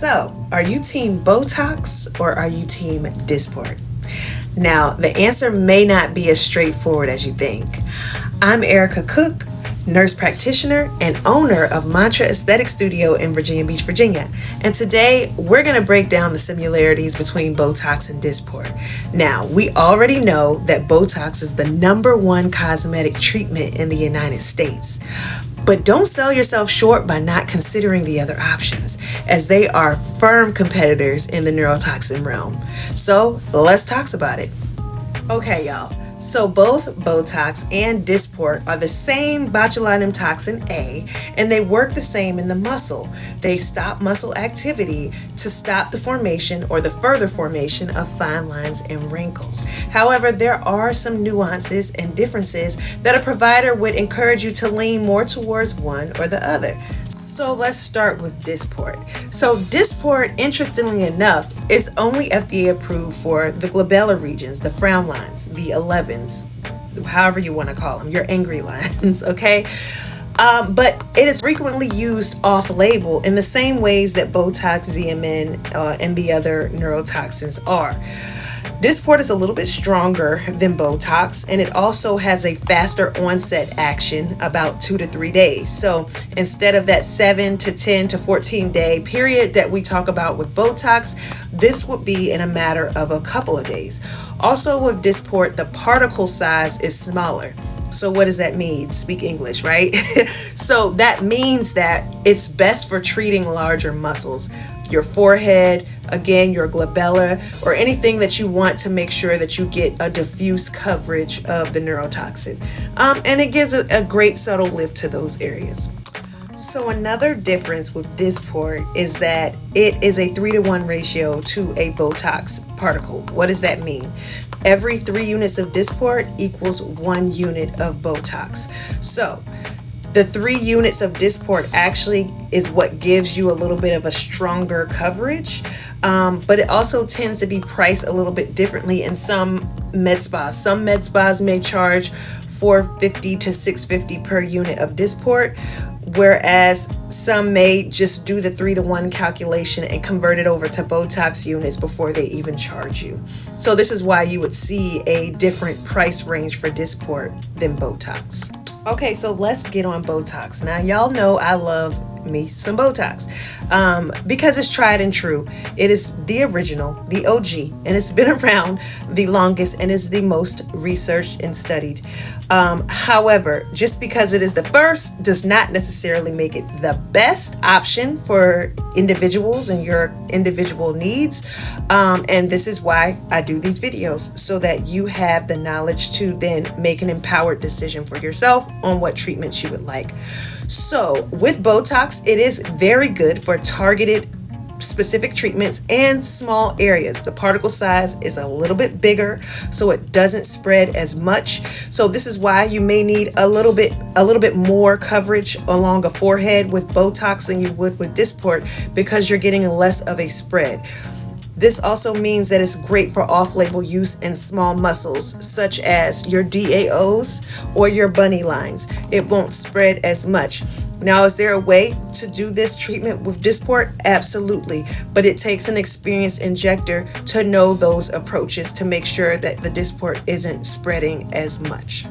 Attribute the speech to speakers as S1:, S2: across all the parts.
S1: So, are you team Botox or are you team Dysport? Now, the answer may not be as straightforward as you think. I'm Erica Cook, nurse practitioner and owner of Mantra Aesthetic Studio in Virginia Beach, Virginia. And today we're going to break down the similarities between Botox and Dysport. Now, we already know that Botox is the #1 cosmetic treatment in the United States. But don't sell yourself short by not considering the other options, as they are firm competitors in the neurotoxin realm. So let's talk about it. Okay, y'all. So both Botox and Dysport are the same botulinum toxin A, and they work the same in the muscle. They stop muscle activity to stop the formation or the further formation of fine lines and wrinkles. However, there are some nuances and differences that a provider would encourage you to lean more towards one or the other. So let's start with Dysport. So Dysport, interestingly enough, is only FDA approved for the glabellar regions, the frown lines, the 11s, however you want to call them, your angry lines, okay? But it is frequently used off-label in the same ways that Botox, Xeomin, and the other neurotoxins are. Dysport is a little bit stronger than Botox, and it also has a faster onset action, about 2 to 3 days. So instead of that 7 to 10 to 14 day period that we talk about with Botox, this would be in a matter of a couple of days. Also with Dysport, the particle size is smaller. So what does that mean? Speak English, right? So that means that it's best for treating larger muscles. Your forehead, again, your glabella, or anything that you want to make sure that you get a diffuse coverage of the neurotoxin. And it gives a great subtle lift to those areas. So another difference with Dysport is that it is a 3-to-1 ratio to a Botox particle. What does that mean? Every 3 units of Dysport equals 1 unit of Botox. So the 3 units of Dysport actually is what gives you a little bit of a stronger coverage, but it also tends to be priced a little bit differently in some med spas. Some med spas may charge $450 to $650 per unit of Dysport, whereas some may just do the 3-to-1 calculation and convert it over to Botox units before they even charge you. So this is why you would see a different price range for Dysport than Botox. Okay, so let's get on Botox. Now, y'all know I love me some Botox because it's tried and true. It is the original, the OG, and it's been around the longest and is the most researched and studied. However, just because it is the first does not necessarily make it the best option for individuals and your individual needs. And this is why I do these videos, so that you have the knowledge to then make an empowered decision for yourself on what treatments you would like. So with Botox, it is very good for targeted specific treatments and small areas. The particle size is a little bit bigger, so it doesn't spread as much. So this is why you may need a little bit more coverage along a forehead with Botox than you would with Dysport, because you're getting less of a spread. This also means that it's great for off-label use in small muscles, such as your DAOs or your bunny lines. It won't spread as much. Now, is there a way to do this treatment with Dysport? Absolutely, but it takes an experienced injector to know those approaches to make sure that the Dysport isn't spreading as much.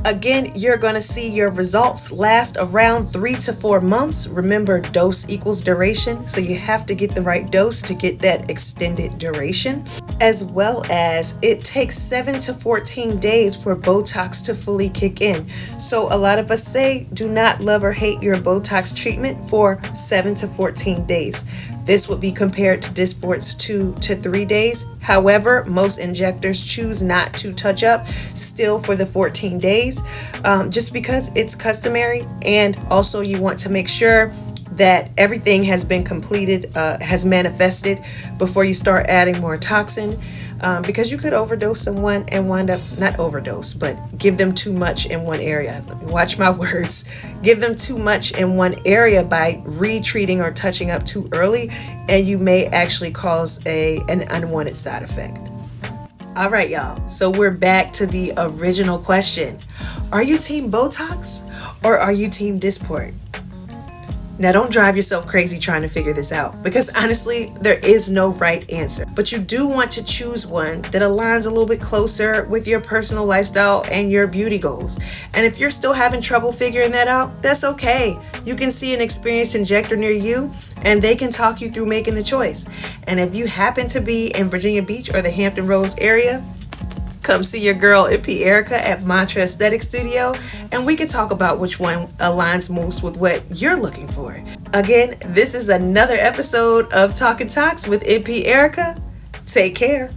S1: Again, you're going to see your results last around 3 to 4 months. Remember, dose equals duration, so you have to get the right dose to get that extended duration, as well as it takes 7 to 14 days for Botox to fully kick in. So a lot of us say do not love or hate your Botox treatment for 7 to 14 days. This would be compared to Dysport's 2 to 3 days. However, most injectors choose not to touch up still for the 14 days, just because it's customary, and also you want to make sure that everything has been completed, has manifested before you start adding more toxin, because you could overdose someone and wind up, not overdose, but give them too much in one area. Watch my words. Give them too much in one area by retreating or touching up too early, and you may actually cause an unwanted side effect. All right, y'all. So we're back to the original question. Are you team Botox or are you team Dysport? Now, don't drive yourself crazy trying to figure this out, because honestly, there is no right answer. But you do want to choose one that aligns a little bit closer with your personal lifestyle and your beauty goals. And if you're still having trouble figuring that out, that's okay. You can see an experienced injector near you, and they can talk you through making the choice. And if you happen to be in Virginia Beach or the Hampton Roads area, come see your girl MP Erica at Mantra Aesthetic Studio, and we can talk about which one aligns most with what you're looking for. Again, this is another episode of Talking Talks with MP Erica. Take care.